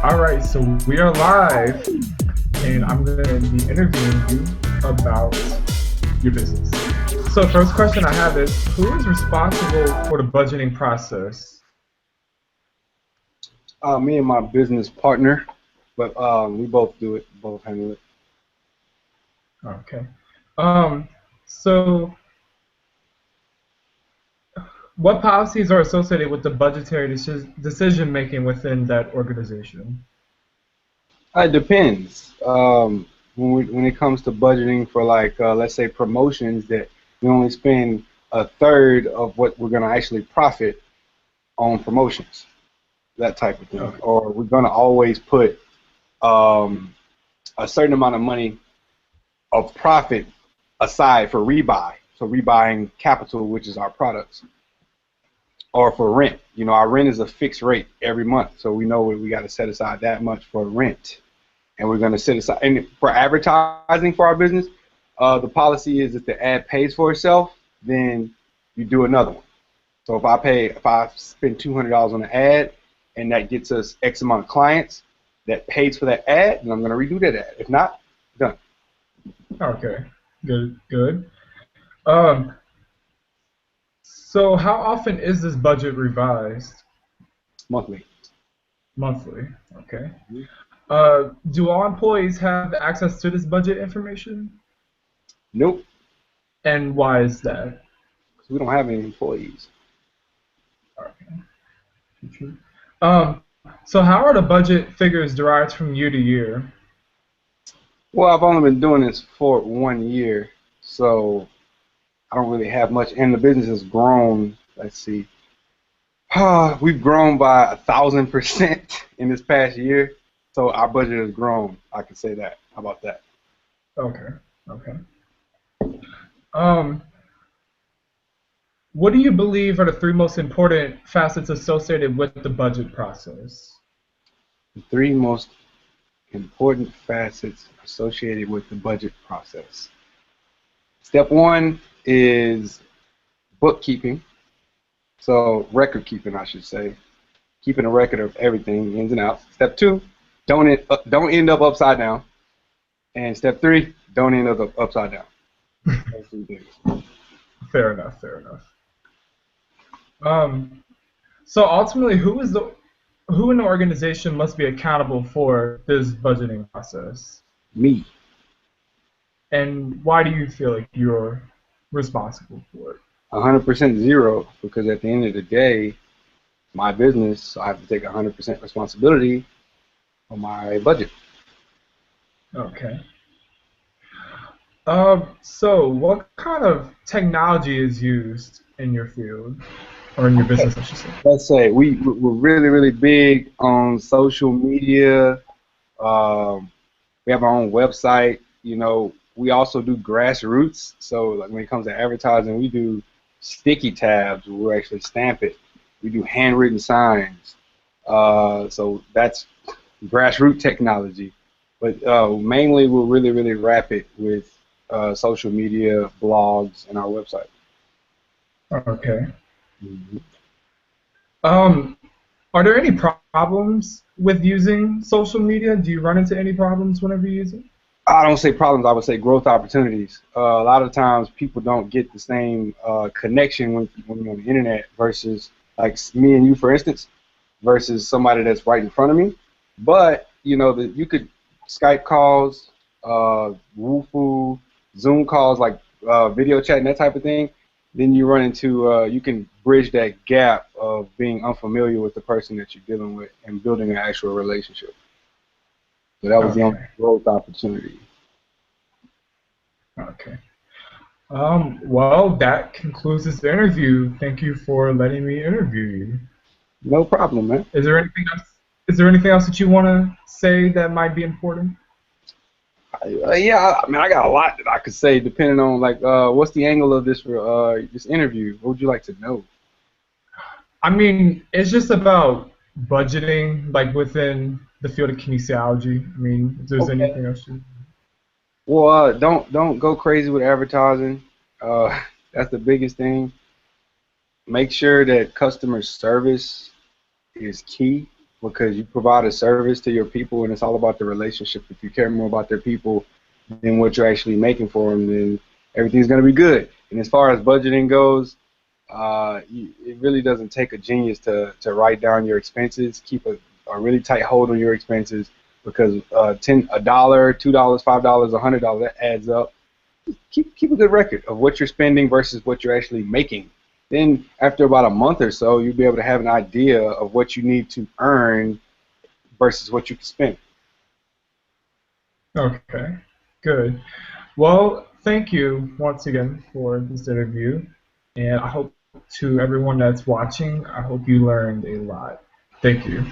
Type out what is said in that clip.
All right, so we are live, and I'm going to be interviewing you about your business. So, first question I have is, who is responsible for the budgeting process? Me and my business partner, but we both do it, both handle it. Okay. So, what policies are associated with the budgetary decision making within that organization? It depends. When it comes to budgeting for like let's say promotions, that we only spend a third of what we're gonna actually profit on promotions, that type of thing. Okay. Or we're gonna always put a certain amount of money of profit aside for rebuy. So rebuying capital, which is our products. Or for rent. You know, our rent is a fixed rate every month, so we know we got to set aside that much for rent, and we're going to set aside. And for advertising for our business, the policy is if the ad pays for itself, then you do another one. So if I spend $200 on an ad, and that gets us X amount of clients that pays for that ad, then I'm going to redo that ad. If not, done. Okay. Good. So how often is this budget revised? Monthly. Monthly. Okay. Do all employees have access to this budget information? Nope. And why is that? Because we don't have any employees. Okay. So how are the budget figures derived from year to year? Well, I've only been doing this for 1 year, so I don't really have much, and the business has grown. Let's see, we've grown by 1,000% in this past year, so our budget has grown. I can say that. How about that? Okay. What do you believe are the three most important facets associated with the budget process? The three most important facets associated with the budget process. Step one is bookkeeping. So record keeping, I should say, keeping a record of everything, ins and outs. Step two, don't end up upside down. And step three, don't end up upside down. Those three things. Fair enough. So ultimately, who in the organization must be accountable for this budgeting process? Me. And why do you feel like you're responsible for it? 100% zero, because at the end of the day, my business, so I have to take 100% responsibility on my budget. Okay. So what kind of technology is used in your field, or in your business, I should say? Let's say we're really, really big on social media. We have our own website. You know, we also do grassroots. So like when it comes to advertising, we do sticky tabs where we actually stamp it. We do handwritten signs. So that's grassroots technology. But mainly we're really, really rapid with social media, blogs, and our website. Okay. Mm-hmm. Are there any problems with using social media? Do you run into any problems whenever you use it? I don't say problems, I would say growth opportunities. A lot of times people don't get the same connection when you're on the internet versus like me and you, for instance, versus somebody that's right in front of me. But, you know, you could Skype calls, Woofu, Zoom calls, like video chat and that type of thing. Then you run into, you can bridge that gap of being unfamiliar with the person that you're dealing with and building an actual relationship. So that was the only growth opportunity. Okay. Well, that concludes this interview. Thank you for letting me interview you. No problem, man. Is there anything else? Is there anything else that you want to say that might be important? Yeah, I mean, I got a lot that I could say depending on like what's the angle of this interview. What would you like to know? I mean, it's just about budgeting, like within the field of kinesiology. I mean, if there's anything else. Well, don't go crazy with advertising. That's the biggest thing. Make sure that customer service is key. because you provide a service to your people, and it's all about the relationship. If you care more about their people than what you're actually making for them, then everything's going to be good. And as far as budgeting goes, it really doesn't take a genius to write down your expenses. Keep a really tight hold on your expenses, because $1, $2, $5, $100, that adds up. Keep a good record of what you're spending versus what you're actually making. Then after about a month or so, you'll be able to have an idea of what you need to earn versus what you can spend. Okay, good. Well, thank you once again for this interview, and I hope to everyone that's watching, I hope you learned a lot. Thank you.